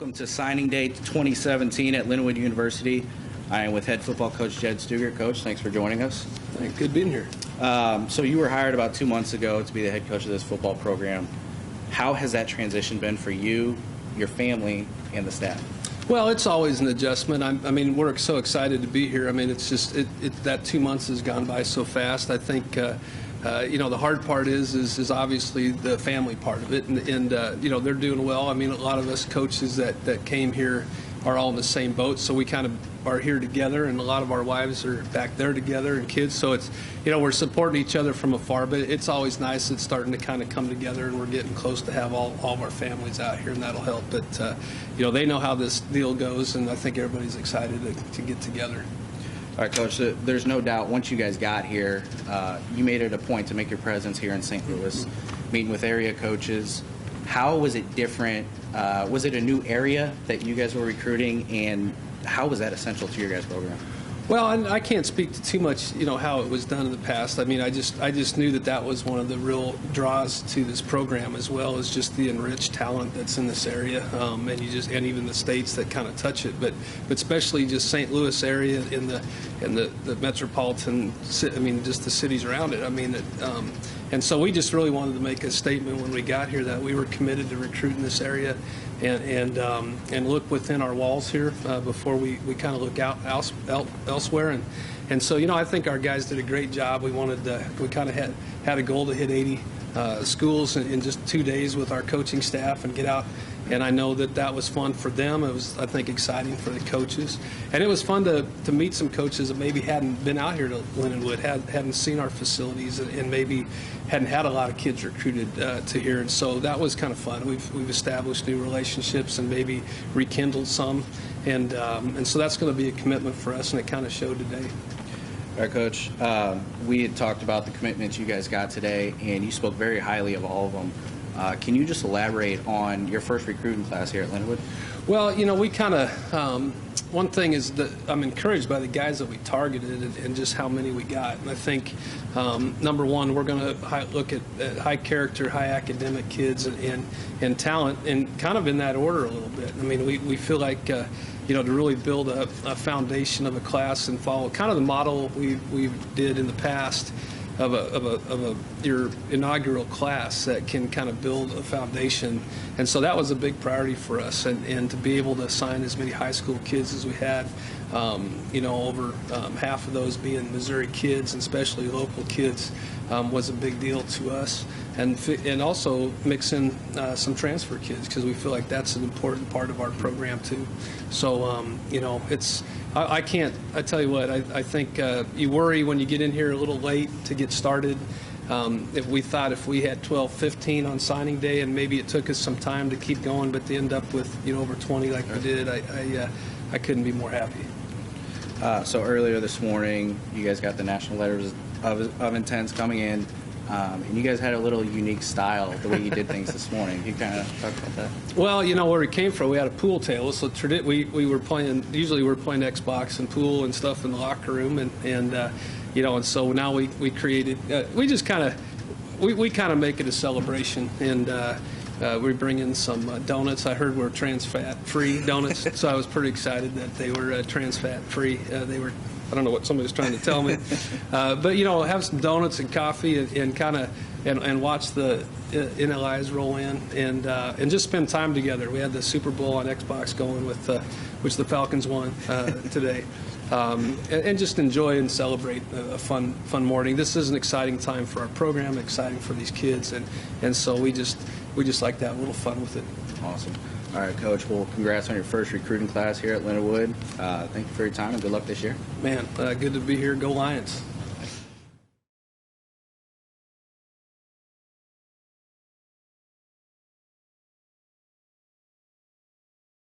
Welcome to signing day 2017 at Lindenwood University. I am with head football coach Jed Stugart. Coach, thanks for joining us. Good being here. So you were hired about 2 months ago to be the head coach of this football program. How has that transition been for you, your family, and the staff? Well, it's always an adjustment. I mean, we're so excited to be here. I mean, it's just that 2 months has gone by so fast. I think the hard part is obviously the family part of it, and they're doing well. I mean, a lot of us coaches that came here are all in the same boat, so we kind of are here together, and a lot of our wives are back there together and kids, so it's, we're supporting each other from afar, but it's always nice. It's starting to kind of come together, and we're getting close to have all of our families out here, and that'll help. But they know how this deal goes, and I think everybody's excited to get together. All right, Coach, so there's no doubt once you guys got here, you made it a point to make your presence here in St. Louis, meeting with area coaches. How was it different? Was it a new area that you guys were recruiting, and how was that essential to your guys' program? Well, I can't speak to too much, how it was done in the past. I mean, I just knew that was one of the real draws to this program, as well as just the enriched talent that's in this area, and even the states that kind of touch it, but especially just St. Louis area in the metropolitan. I mean, just the cities around it. I mean, and so we just really wanted to make a statement when we got here that we were committed to recruiting this area, and look within our walls here before we kind of look out elsewhere. And so I think our guys did a great job. We kind of had a goal to hit 80 schools in just 2 days with our coaching staff and get out. And I know that was fun for them. It was, I think, exciting for the coaches. And it was fun to meet some coaches that maybe hadn't been out here to Lindenwood, hadn't seen our facilities, and maybe hadn't had a lot of kids recruited to here. And so that was kind of fun. We've established new relationships and maybe rekindled some. And so that's going to be a commitment for us, and it kind of showed today. All right, Coach, we had talked about the commitments you guys got today, and you spoke very highly of all of them. Can you just elaborate on your first recruiting class here at Lindenwood? Well, we kind of, one thing is that I'm encouraged by the guys that we targeted and just how many we got. And I think, number one, we're going to look at high character, high academic kids and talent, and kind of in that order a little bit. I mean, we feel like, to really build a foundation of a class and follow kind of the model we did in the past of your inaugural class that can kind of build a foundation. And so that was a big priority for us, and to be able to sign as many high school kids as we had, over half of those being Missouri kids, and especially local kids, was a big deal to us. And also mix in some transfer kids, because we feel like that's an important part of our program too. So it's, I tell you what, I think you worry when you get in here a little late to get started. If we had 12, 15 on signing day, and maybe it took us some time to keep going, but to end up with over 20 like we did, I couldn't be more happy. So earlier this morning, you guys got the national letters of intents coming in, and you guys had a little unique style, the way you did things this morning. Can you kind of talk about that? Well, where we came from, we had a pool table. So we were playing, usually we're playing Xbox and pool and stuff in the locker room, and so now we created, we just kind of, we kind of make it a celebration, and we bring in some donuts. I heard we're trans fat free donuts, so I was pretty excited that they were trans fat free. They were, I don't know what somebody was trying to tell me, but have some donuts and coffee and kind of and watch the NLIs roll in, and just spend time together. We had the Super Bowl on Xbox going with which the Falcons won today. And just enjoy and celebrate a fun morning. This is an exciting time for our program, exciting for these kids, and so we just like to have a little fun with it. Awesome. All right, Coach. Well, congrats on your first recruiting class here at Lindenwood. Thank you for your time, and good luck this year. Man, good to be here. Go Lions.